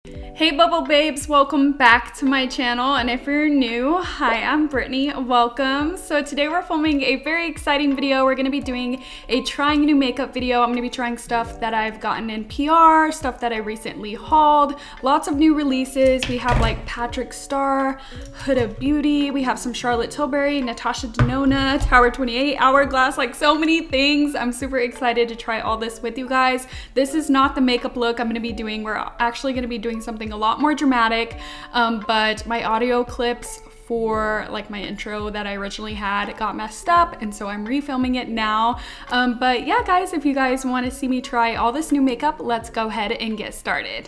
Hey Bubble Babes, welcome back to my channel, and if you're new, hi, I'm Brittany, welcome. So today we're filming a very exciting video. We're gonna be doing a trying new makeup video. I'm gonna be trying stuff that I've gotten in PR, stuff that I recently hauled, lots of new releases. We have like Patrick Starrr, Huda Beauty, we have some Charlotte Tilbury, Natasha Denona, Tower 28, Hourglass, like so many things. I'm super excited to try all this with you guys. This is not the makeup look I'm gonna be doing. We're actually gonna be doing something a lot more dramatic, but my audio clips for like my intro that I originally had got messed up, and so I'm refilming it now. But yeah guys, if you guys want to see me try all this new makeup, let's go ahead and get started.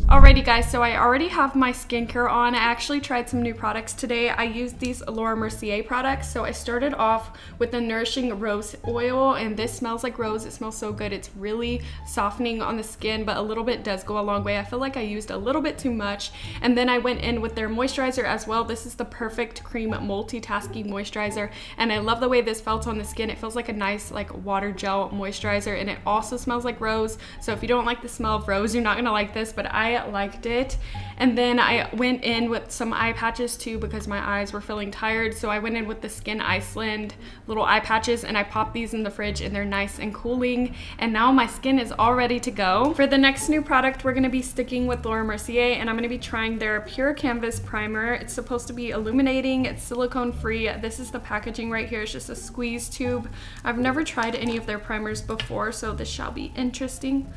Alrighty guys, so I already have my skincare on. I actually tried some new products today. I used these Laura Mercier products. So I started off with the Nourishing Rose Oil, and this smells like rose. It smells so good. It's really softening on the skin, but a little bit does go a long way. I feel like I used a little bit too much. And then I went in with their moisturizer as well. This is the Perfect Cream Multitasking Moisturizer, and I love the way this felt on the skin. It feels like a nice like water gel moisturizer, and it also smells like rose. So if you don't like the smell of rose, you're not gonna like this, but I liked it. And then I went in with some eye patches too because my eyes were feeling tired. So I went in with the Skin Iceland little eye patches, and I popped these in the fridge, and they're nice and cooling. And now my skin is all ready to go. For the next new product, we're gonna be sticking with Laura Mercier, and I'm gonna be trying their Pure Canvas Primer. It's supposed to be illuminating. It's silicone free. This is the packaging right here. It's just a squeeze tube. I've never tried any of their primers before, so this shall be interesting.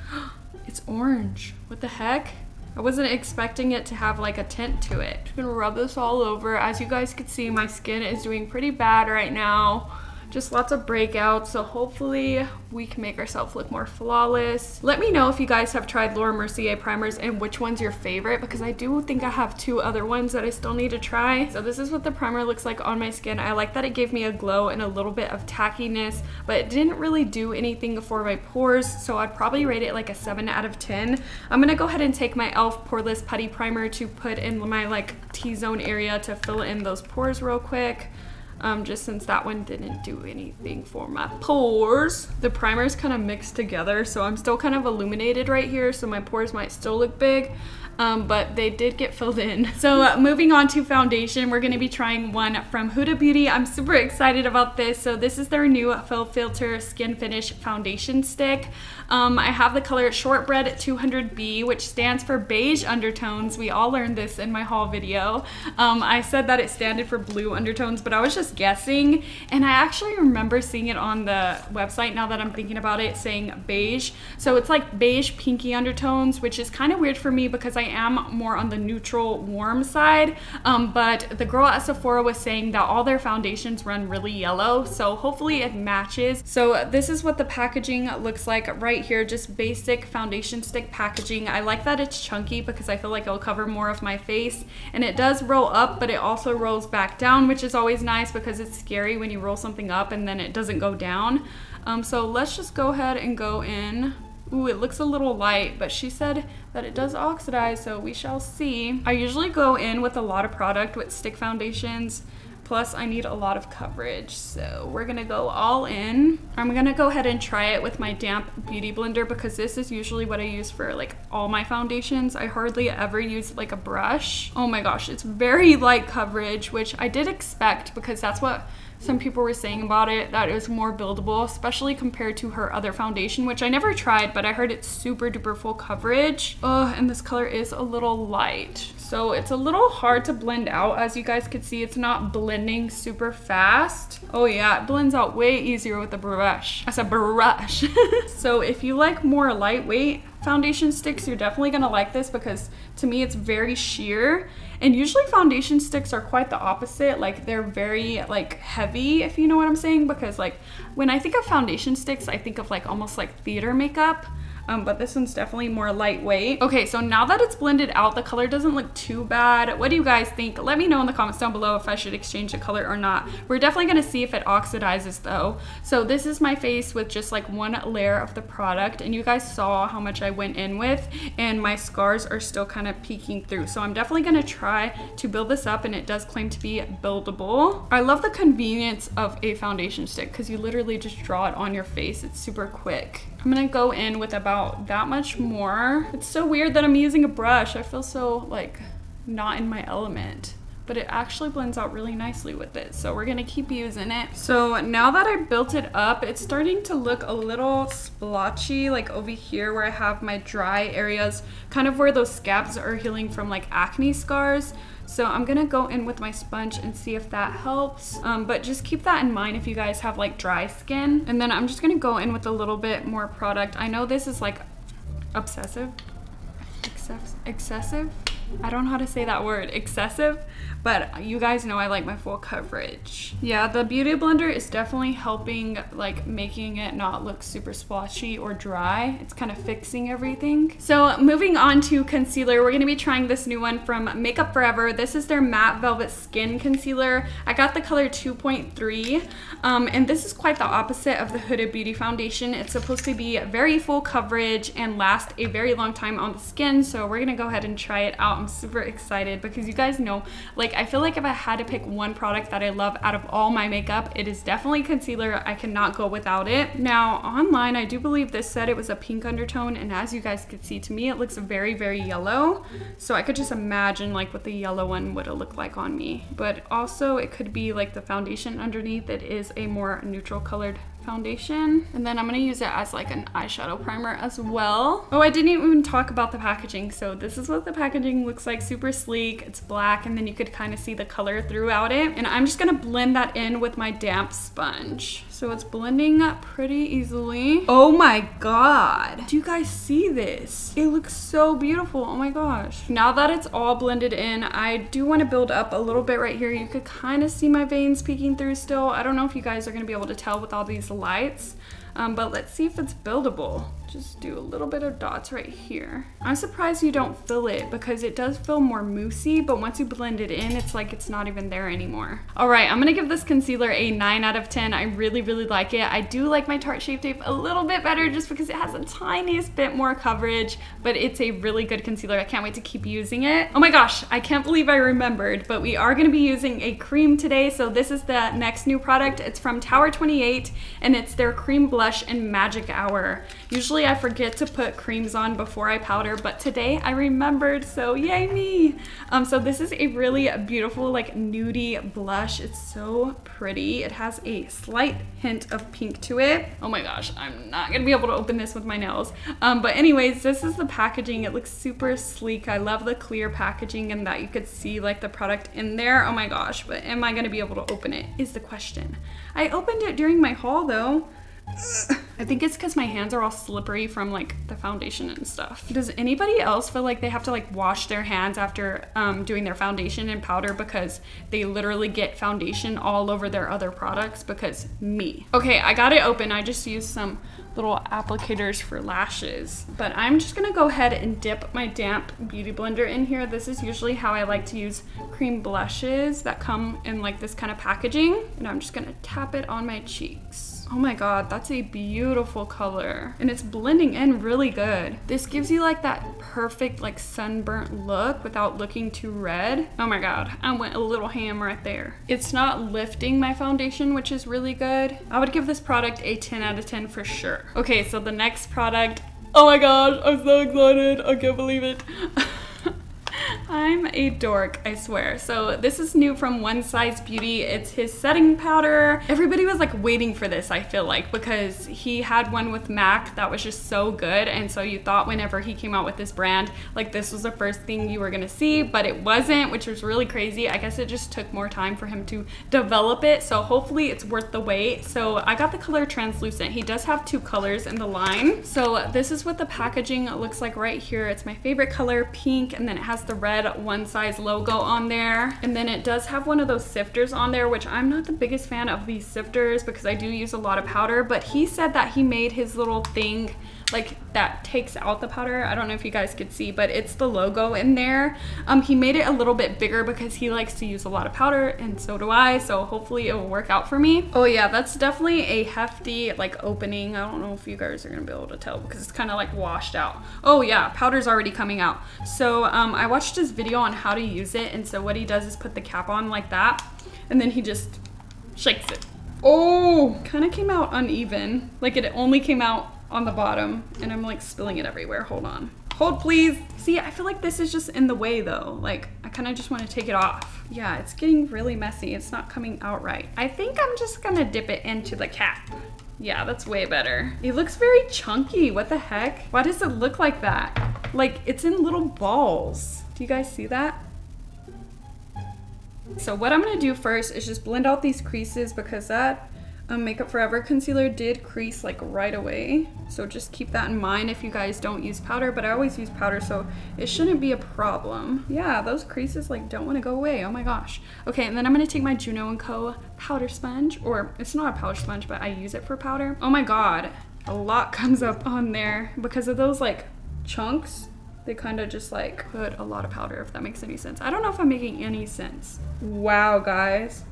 It's orange. What the heck? I wasn't expecting it to have like a tint to it. I'm gonna rub this all over. As you guys can see, my skin is doing pretty bad right now. Just lots of breakouts, so hopefully we can make ourselves look more flawless. Let me know if you guys have tried Laura Mercier primers and which one's your favorite, because I do think I have two other ones that I still need to try. So this is what the primer looks like on my skin. I like that it gave me a glow and a little bit of tackiness, but it didn't really do anything for my pores, so I'd probably rate it like a 7 out of 10. I'm gonna go ahead and take my e.l.f. Poreless Putty Primer to put in my like T-zone area to fill in those pores real quick. Just since that one didn't do anything for my pores. The primers kind of mixed together, so I'm still kind of illuminated right here, so my pores might still look big, but they did get filled in. So moving on to foundation, we're going to be trying one from Huda Beauty. I'm super excited about this. So this is their new Fill Filter Skin Finish Foundation Stick. I have the color Shortbread 200B, which stands for beige undertones. We all learned this in my haul video. I said that it standed for blue undertones, but I was just guessing, and I actually remember seeing it on the website, now that I'm thinking about it, saying beige. So it's like beige pinky undertones, which is kind of weird for me because I am more on the neutral warm side, but the girl at Sephora was saying that all their foundations run really yellow, so hopefully it matches. So this is what the packaging looks like right here, just basic foundation stick packaging. I like that it's chunky because I feel like it'll cover more of my face, and it does roll up, but it also rolls back down, which is always nice because it's scary when you roll something up and then it doesn't go down. So let's just go ahead and go in. Ooh, it looks a little light, but she said that it does oxidize, so we shall see. I usually go in with a lot of product with stick foundations, plus I need a lot of coverage, so we're gonna go all in. I'm gonna go ahead and try it with my damp beauty blender because this is usually what I use for like all my foundations. I hardly ever use like a brush. Oh my gosh, it's very light coverage, which I did expect because that's what some people were saying about it, that it was more buildable, especially compared to her other foundation, which I never tried, but I heard it's super duper full coverage. Oh, and this color is a little light, so it's a little hard to blend out. As you guys can see, it's not blending super fast. Oh yeah, it blends out way easier with a brush. That's a brush. So if you like more lightweight foundation sticks, you're definitely gonna like this because to me it's very sheer, and usually foundation sticks are quite the opposite. Like they're very like heavy, if you know what I'm saying, because like when I think of foundation sticks, I think of like almost like theater makeup. but this one's definitely more lightweight. Okay, so now that it's blended out, the color doesn't look too bad. What do you guys think? Let me know in the comments down below if I should exchange the color or not. We're definitely gonna see if it oxidizes though. So this is my face with just like one layer of the product, and you guys saw how much I went in with, and my scars are still kind of peeking through. So I'm definitely gonna try to build this up, and it does claim to be buildable. I love the convenience of a foundation stick because you literally just draw it on your face. It's super quick. I'm gonna go in with about that much more. It's so weird that I'm using a brush. I feel so like not in my element, but it actually blends out really nicely with it. So we're gonna keep using it. So now that I built it up, it's starting to look a little splotchy, like over here where I have my dry areas, kind of where those scabs are healing from like acne scars. So I'm gonna go in with my sponge and see if that helps. But just keep that in mind if you guys have like dry skin. And then I'm just gonna go in with a little bit more product. I know this is like excessive. I don't know how to say that word, excessive, but you guys know I like my full coverage. Yeah, the Beauty Blender is definitely helping, like making it not look super splotchy or dry. It's kind of fixing everything. So moving on to concealer, we're gonna be trying this new one from Makeup Forever. This is their Matte Velvet Skin Concealer. I got the color 2.3, and this is quite the opposite of the Huda Beauty Foundation. It's supposed to be very full coverage and last a very long time on the skin, so we're gonna go ahead and try it out. I'm super excited because you guys know, like, I feel like if I had to pick one product that I love out of all my makeup, it is definitely concealer. I cannot go without it. Now online, I do believe this said it was a pink undertone, and as you guys could see, to me it looks very, very yellow. So I could just imagine like what the yellow one would have looked like on me. But also it could be like the foundation underneath. It is a more neutral colored foundation, and then I'm gonna use it as like an eyeshadow primer as well. Oh, I didn't even talk about the packaging. So this is what the packaging looks like. Super sleek. It's black, and then you could kind of see the color throughout it, and I'm just gonna blend that in with my damp sponge. So it's blending up pretty easily. Oh my god, do you guys see this? It looks so beautiful. Oh my gosh. Now that it's all blended in, I do want to build up a little bit right here. You could kind of see my veins peeking through still. I don't know if you guys are gonna be able to tell with all these lights, but let's see if it's buildable. Just do a little bit of dots right here. I'm surprised you don't fill it because it does feel more moussey, but once you blend it in, it's like it's not even there anymore. All right, I'm gonna give this concealer a 9 out of 10. I really, really like it. I do like my Tarte Shape Tape a little bit better just because it has a tiniest bit more coverage, but it's a really good concealer. I can't wait to keep using it. Oh my gosh, I can't believe I remembered, but we are gonna be using a cream today. So this is the next new product. It's from Tower 28, and it's their cream blush in Magic Hour. Usually I forget to put creams on before I powder, but today I remembered, so yay me. So this is a really beautiful like nudie blush. It's so pretty. It has a slight hint of pink to it. Oh my gosh, I'm not gonna be able to open this with my nails. But anyways, this is the packaging. It looks super sleek. I love the clear packaging and that you could see like the product in there. Oh my gosh, but am I gonna be able to open it is the question. I opened it during my haul though. I think it's because my hands are all slippery from like the foundation and stuff. Does anybody else feel like they have to like wash their hands after doing their foundation and powder because they literally get foundation all over their other products? Because me. Okay, I got it open. I just used some little applicators for lashes, but I'm just gonna go ahead and dip my damp beauty blender in here. This is usually how I like to use cream blushes that come in like this kind of packaging, and I'm just gonna tap it on my cheeks. Oh my god, that's a beautiful color, and it's blending in really good. This gives you like that perfect like sunburnt look without looking too red. Oh my god, I went a little ham right there. It's not lifting my foundation, which is really good. I would give this product a 10 out of 10 for sure. Okay, so the next product, oh my gosh, I'm so excited. I can't believe it. I'm a dork, I swear. So this is new from One Size Beauty. It's his setting powder. Everybody was like waiting for this, I feel like, because he had one with MAC that was just so good, and so you thought whenever he came out with this brand, like this was the first thing you were gonna see, but it wasn't, which was really crazy. I guess it just took more time for him to develop it, so hopefully it's worth the wait. So I got the color Translucent. He does have 2 colors in the line. So this is what the packaging looks like right here. It's my favorite color, pink, and then it has the red One Size logo on there, and then it does have one of those sifters on there, which I'm not the biggest fan of these sifters because I do use a lot of powder, but he said that he made his little thing like that takes out the powder. I don't know if you guys could see, but it's the logo in there. He made it a little bit bigger because he likes to use a lot of powder, and so do I, so hopefully it will work out for me. Oh yeah, that's definitely a hefty like opening. I don't know if you guys are gonna be able to tell because it's kind of like washed out. Oh yeah, powder's already coming out. So I watched his video on how to use it, and so what he does is put the cap on like that, and then he just shakes it. Oh, kind of came out uneven. Like it only came out on the bottom, and I'm like spilling it everywhere. Hold on. Hold please. See, I feel like this is just in the way though. Like I kind of just want to take it off. Yeah, it's getting really messy. It's not coming out right. I think I'm just gonna dip it into the cap. Yeah, that's way better. It looks very chunky. What the heck? Why does it look like that? Like it's in little balls. Do you guys see that? So what I'm gonna do first is just blend out these creases because that Makeup Forever concealer did crease like right away. So just keep that in mind if you guys don't use powder, but I always use powder, so it shouldn't be a problem. Yeah, those creases like don't want to go away. Oh my gosh. Okay, and then I'm gonna take my Juno & Co. powder sponge, or it's not a powder sponge, but I use it for powder. Oh my god, a lot comes up on there because of those like chunks. They kind of just like put a lot of powder, if that makes any sense. I don't know if I'm making any sense. Wow, guys.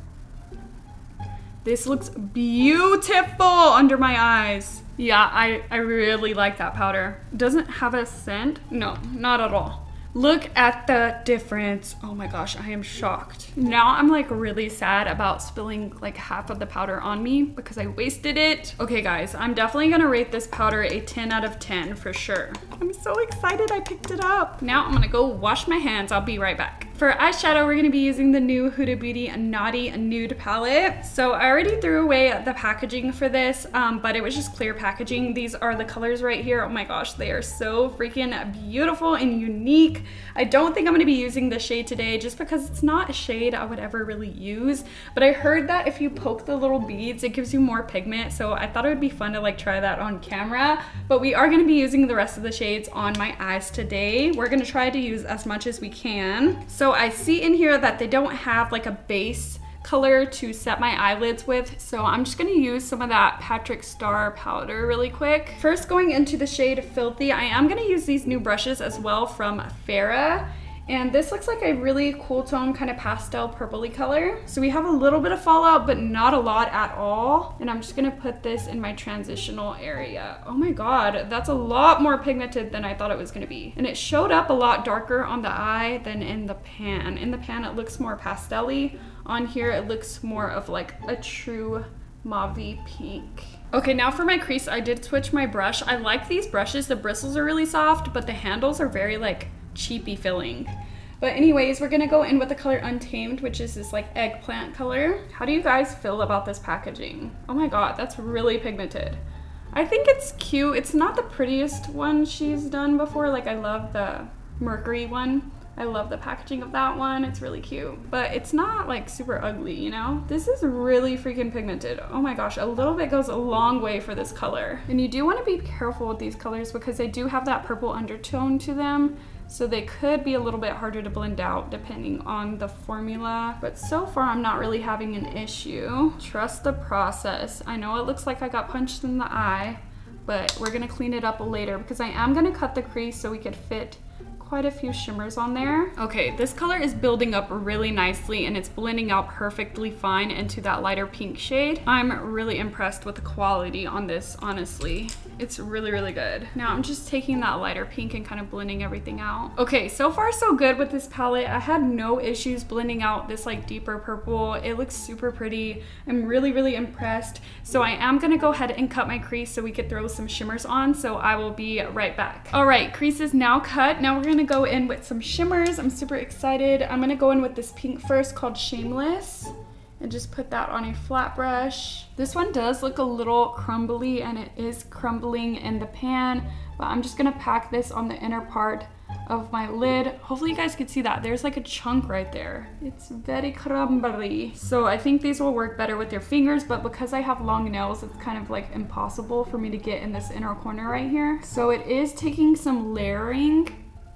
This looks beautiful under my eyes. Yeah, I really like that powder. Doesn't have a scent? No, not at all. Look at the difference. Oh my gosh, I am shocked. Now I'm like really sad about spilling like half of the powder on me because I wasted it. Okay guys, I'm definitely gonna rate this powder a 10 out of 10 for sure. I'm so excited I picked it up. Now I'm gonna go wash my hands. I'll be right back. For eyeshadow, we're gonna be using the new Huda Beauty Naughty Nude palette. So I already threw away the packaging for this, but it was just clear packaging. These are the colors right here. Oh my gosh, they are so freaking beautiful and unique. I don't think I'm gonna be using this shade today just because it's not a shade I would ever really use, but I heard that if you poke the little beads, it gives you more pigment, so I thought it would be fun to like try that on camera. But we are gonna be using the rest of the shades on my eyes today. We're gonna try to use as much as we can. So I see in here that they don't have like a base color to set my eyelids with, so I'm just gonna use some of that Patrick Starrr powder really quick. First, going into the shade Filthy, I am gonna use these new brushes as well from Farrah, and this looks like a really cool tone, kind of pastel purpley color. So we have a little bit of fallout, but not a lot at all, and I'm just gonna put this in my transitional area. Oh my god, that's a lot more pigmented than I thought it was gonna be, and it showed up a lot darker on the eye than in the pan. In the pan it looks more pastel-y. On here it looks more of like a true mauve-y pink. Okay, now for my crease, I did switch my brush. I like these brushes. The bristles are really soft, but the handles are very like cheapy feeling. But anyways, we're gonna go in with the color Untamed, which is this like eggplant color. How do you guys feel about this packaging? Oh my god, that's really pigmented. I think it's cute. It's not the prettiest one she's done before. Like I love the Mercury one. I love the packaging of that one. It's really cute, but it's not like super ugly, you know? This is really freaking pigmented. Oh my gosh, a little bit goes a long way for this color. And you do want to be careful with these colors because they do have that purple undertone to them. So they could be a little bit harder to blend out depending on the formula. But so far, I'm not really having an issue. Trust the process. I know it looks like I got punched in the eye, but we're gonna clean it up later because I am gonna cut the crease so we could fit quite a few shimmers on there. Okay, this color is building up really nicely and it's blending out perfectly fine into that lighter pink shade. I'm really impressed with the quality on this, honestly. It's really, really good. Now I'm just taking that lighter pink and kind of blending everything out. Okay, so far so good with this palette. I had no issues blending out this like deeper purple. It looks super pretty. I'm really, really impressed. So I am gonna go ahead and cut my crease so we could throw some shimmers on. So I will be right back. All right, crease is now cut. Now we're gonna go in with some shimmers. I'm super excited. I'm gonna go in with this pink first called Shameless and just put that on a flat brush. This one does look a little crumbly and it is crumbling in the pan, but I'm just gonna pack this on the inner part of my lid. Hopefully you guys can see that. There's like a chunk right there. It's very crumbly. So I think these will work better with your fingers, but because I have long nails, it's kind of like impossible for me to get in this inner corner right here. So it is taking some layering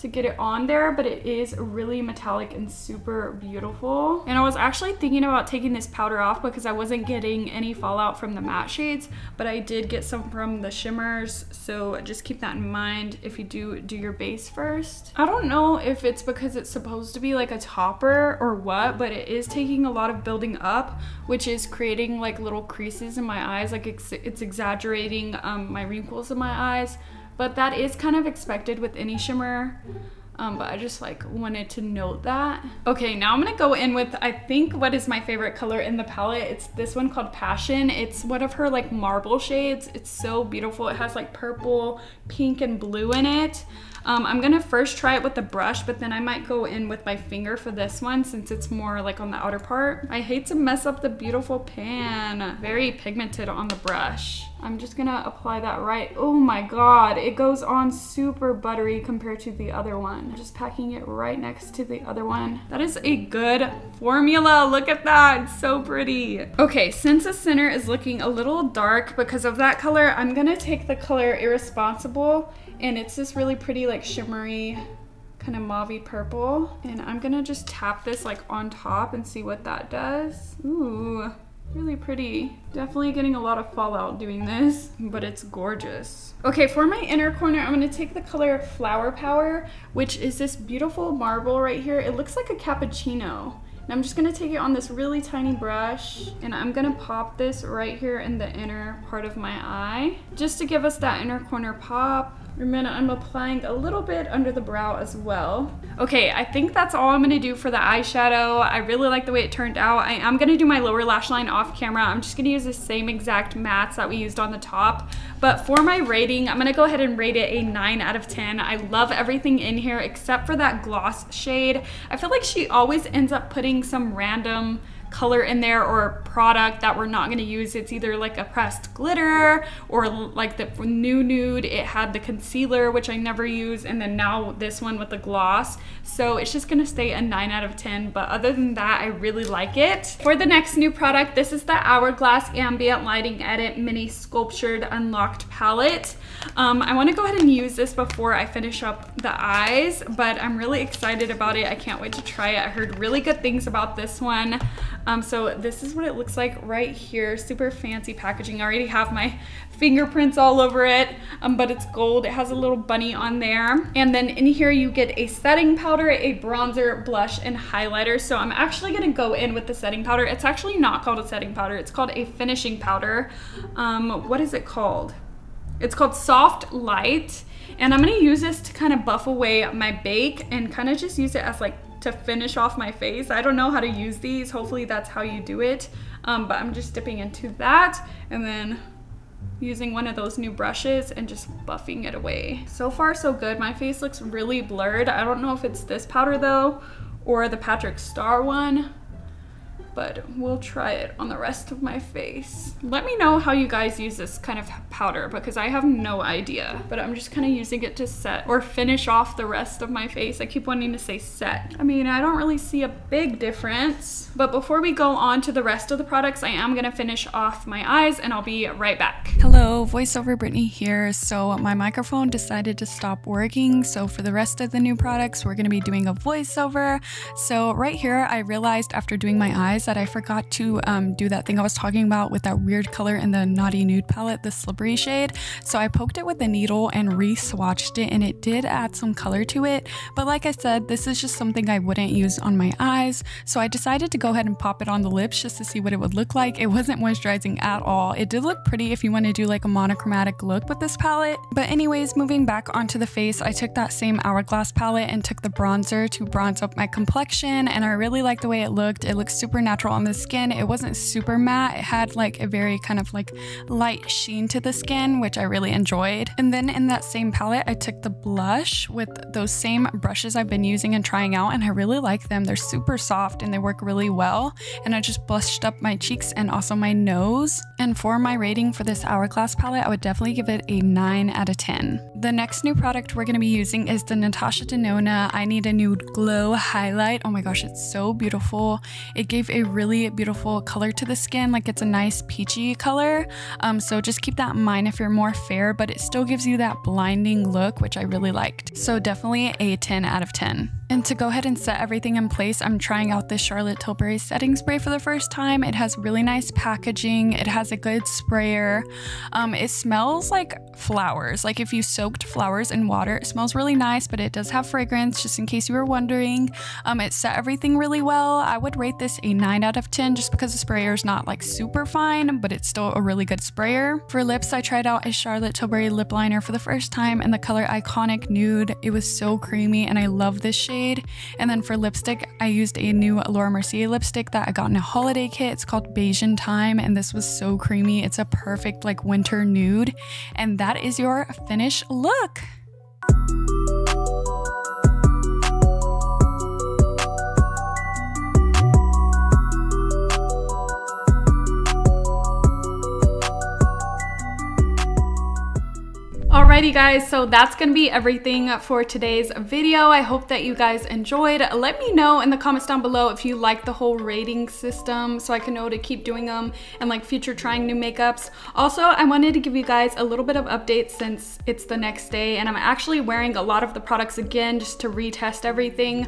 to get it on there, but it is really metallic and super beautiful. And I was actually thinking about taking this powder off because I wasn't getting any fallout from the matte shades, but I did get some from the shimmers, so just keep that in mind if you do your base first. I don't know if it's because it's supposed to be like a topper or what, but it is taking a lot of building up, which is creating like little creases in my eyes, like it's exaggerating my wrinkles in my eyes, but that is kind of expected with any shimmer. But I just like wanted to note that. Okay, now I'm gonna go in with, I think, what is my favorite color in the palette. It's this one called Passion. It's one of her like marble shades. It's so beautiful. It has like purple, pink, and blue in it. I'm gonna first try it with the brush, but then I might go in with my finger for this one since it's more like on the outer part. I hate to mess up the beautiful pan. Very pigmented on the brush. I'm just gonna apply that right. Oh my god, it goes on super buttery compared to the other one. I'm just packing it right next to the other one. That is a good formula. Look at that, it's so pretty. Okay, since the center is looking a little dark because of that color, I'm gonna take the color Irresponsible, and it's this really pretty like shimmery kind of mauvey purple, and I'm gonna just tap this like on top and see what that does. Ooh, really pretty. Definitely getting a lot of fallout doing this, but it's gorgeous. Okay, for my inner corner, I'm gonna take the color Flower Power, which is this beautiful marble right here. It looks like a cappuccino. And I'm just gonna take it on this really tiny brush, and I'm gonna pop this right here in the inner part of my eye, just to give us that inner corner pop. And then I'm applying a little bit under the brow as well. Okay, I think that's all I'm gonna do for the eyeshadow. I really like the way it turned out. I am gonna do my lower lash line off camera. I'm just gonna use the same exact mattes that we used on the top. But for my rating, I'm gonna go ahead and rate it a 9 out of 10. I love everything in here except for that gloss shade. I feel like she always ends up putting some random color in there or product that we're not going to use. It's either like a pressed glitter or like the new Nude, it had the concealer, which I never use, and then now this one with the gloss. So it's just going to stay a 9 out of 10, but other than that, I really like it. For the next new product, this is the Hourglass Ambient Lighting Edit Mini Sculptured Unlocked Palette. I want to go ahead and use this before I finish up the eyes, but I'm really excited about it. I can't wait to try it. I heard really good things about this one. So this is what it looks like right here. Super fancy packaging. I already have my fingerprints all over it, but it's gold. It has a little bunny on there. And then in here you get a setting powder, a bronzer, blush, and highlighter. So I'm actually gonna go in with the setting powder. It's actually not called a setting powder. It's called a finishing powder. What is it called? It's called Soft Light. And I'm gonna use this to kind of buff away my bake and kind of just use it as like to finish off my face. I don't know how to use these. Hopefully that's how you do it. But I'm just dipping into that and then using one of those new brushes and just buffing it away. So far so good. My face looks really blurred. I don't know if it's this powder though or the Patrick Starrr one, but we'll try it on the rest of my face. Let me know how you guys use this kind of powder because I have no idea, but I'm just kind of using it to set or finish off the rest of my face. I keep wanting to say set. I mean, I don't really see a big difference, but before we go on to the rest of the products, I am gonna finish off my eyes and I'll be right back. Hello, voiceover Brittany here. So my microphone decided to stop working. So for the rest of the new products, we're gonna be doing a voiceover. So right here, I realized after doing my eyes that I forgot to do that thing I was talking about with that weird color in the Naughty Nude palette, the slippery shade. So I poked it with a needle and re-swatched it, and it did add some color to it. But like I said, this is just something I wouldn't use on my eyes. So I decided to go ahead and pop it on the lips just to see what it would look like. It wasn't moisturizing at all. It did look pretty if you want to do like a monochromatic look with this palette. But anyways, moving back onto the face, I took that same Hourglass palette and took the bronzer to bronze up my complexion, and I really like the way it looked. It looked super natural on the skin. It wasn't super matte. It had like a very kind of like light sheen to the skin, which I really enjoyed. And then in that same palette, I took the blush with those same brushes I've been using and trying out, and I really like them. They're super soft and they work really well. And I just blushed up my cheeks and also my nose. And for my rating for this Hourglass palette, I would definitely give it a 9 out of 10. The next new product we're going to be using is the Natasha Denona I Need a Nude Glow highlight. Oh my gosh, it's so beautiful. It gave a really beautiful color to the skin. Like it's a nice peachy color. So just keep that in mind if you're more fair, but it still gives you that blinding look, which I really liked. So definitely a 10 out of 10. And to go ahead and set everything in place, I'm trying out this Charlotte Tilbury setting spray for the first time. It has really nice packaging. It has a good sprayer. It smells like flowers. Like if you soaked flowers in water, it smells really nice, but it does have fragrance, just in case you were wondering. It set everything really well. I would rate this a 9 out of 10 just because the sprayer is not like super fine, but it's still a really good sprayer. For lips, I tried out a Charlotte Tilbury lip liner for the first time in the color Iconic Nude. It was so creamy and I love this shade. And then for lipstick, I used a new Laura Mercier lipstick that I got in a holiday kit. It's called Beijing Time, and this was so creamy. It's a perfect like winter nude. And that is your finished look. Alrighty guys, so that's gonna be everything for today's video. I hope that you guys enjoyed. Let me know in the comments down below if you like the whole rating system so I can know to keep doing them and like future trying new makeups. Also, I wanted to give you guys a little bit of updates since it's the next day and I'm actually wearing a lot of the products again just to retest everything.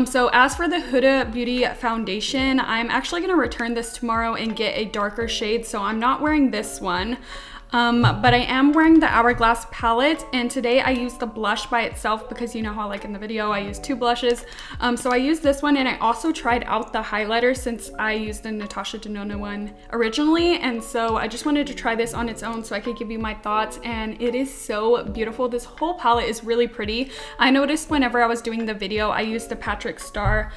So as for the Huda Beauty foundation, I'm actually gonna return this tomorrow and get a darker shade, so I'm not wearing this one. But I am wearing the Hourglass palette, and today I used the blush by itself because you know how like in the video I used 2 blushes. So I used this one, and I also tried out the highlighter since I used the Natasha Denona one originally, and so I just wanted to try this on its own so I could give you my thoughts, and it is so beautiful. This whole palette is really pretty. I noticed whenever I was doing the video I used the Patrick Starrr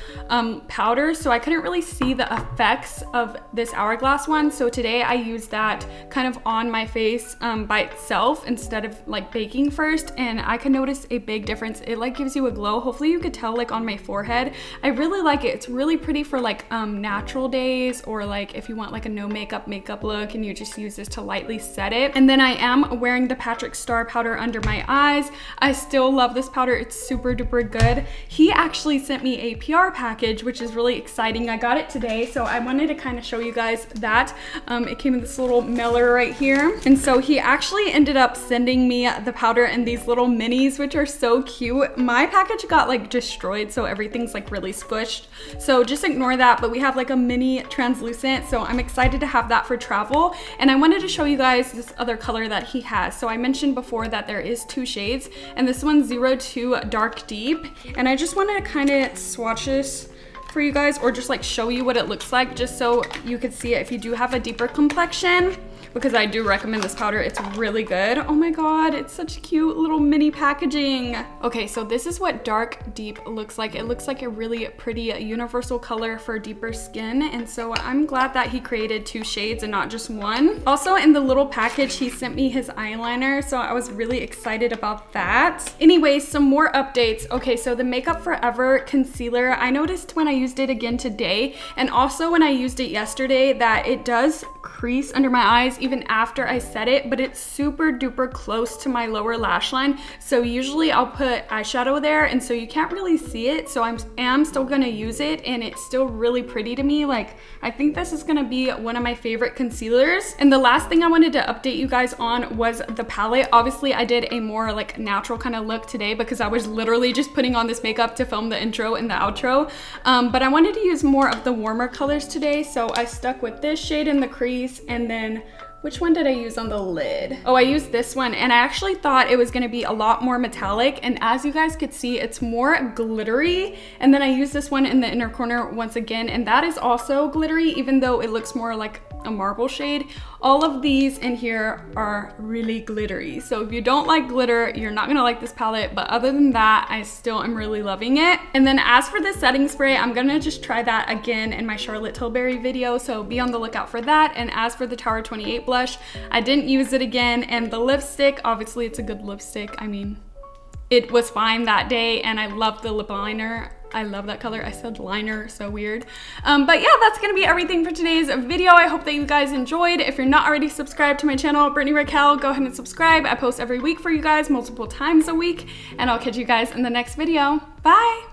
powder, so I couldn't really see the effects of this Hourglass one, so today I used that kind of on my face by itself instead of like baking first, and I could notice a big difference. It like gives you a glow. Hopefully you could tell like on my forehead. I really like it. It's really pretty for like natural days, or like if you want like a no makeup look and you just use this to lightly set it. And then I am wearing the Patrick Starrr powder under my eyes. I still love this powder. It's super duper good. He actually sent me a PR package, which is really exciting. I got it today, so I wanted to kind of show you guys that. It came in this little mailer right here. And so he actually ended up sending me the powder in these little minis, which are so cute. My package got like destroyed, so everything's like really squished. So just ignore that, but we have like a mini translucent, so I'm excited to have that for travel. And I wanted to show you guys this other color that he has. So I mentioned before that there is 2 shades, and this one's 02 Dark Deep. And I just wanted to kind of swatch this for you guys, or just like show you what it looks like, just so you could see it if you do have a deeper complexion, because I do recommend this powder. It's really good. Oh my god, it's such cute little mini packaging. Okay, so this is what Dark Deep looks like. It looks like a really pretty universal color for deeper skin, and so I'm glad that he created 2 shades and not just 1. Also in the little package he sent me his eyeliner, so I was really excited about that. Anyways, some more updates. Okay, so the Makeup Forever concealer, I noticed when I used it again today, and also when I used it yesterday, that it does crease under my eyes even after I set it, but it's super duper close to my lower lash line. So usually I'll put eyeshadow there, and so you can't really see it. So I am still gonna use it, and it's still really pretty to me. Like, I think this is gonna be one of my favorite concealers. And the last thing I wanted to update you guys on was the palette. Obviously I did a more like natural kind of look today because I was literally just putting on this makeup to film the intro and the outro. But I wanted to use more of the warmer colors today, so I stuck with this shade in the crease, and then which one did I use on the lid? Oh, I used this one, and I actually thought it was gonna be a lot more metallic, and as you guys could see, it's more glittery. And then I used this one in the inner corner once again, and that is also glittery, even though it looks more like a marble shade. All of these in here are really glittery, so if you don't like glitter, you're not gonna like this palette, but other than that, I still am really loving it. And then as for the setting spray, I'm gonna just try that again in my Charlotte Tilbury video, so be on the lookout for that. And as for the Tower 28 blush, I didn't use it again, and the lipstick, obviously it's a good lipstick. I mean, it was fine that day, and I love the lip liner. I love that color. I said liner, so weird. But yeah, that's gonna be everything for today's video. I hope that you guys enjoyed. If you're not already subscribed to my channel, BritanyRaquell, go ahead and subscribe. I post every week for you guys, multiple times a week, and I'll catch you guys in the next video. Bye!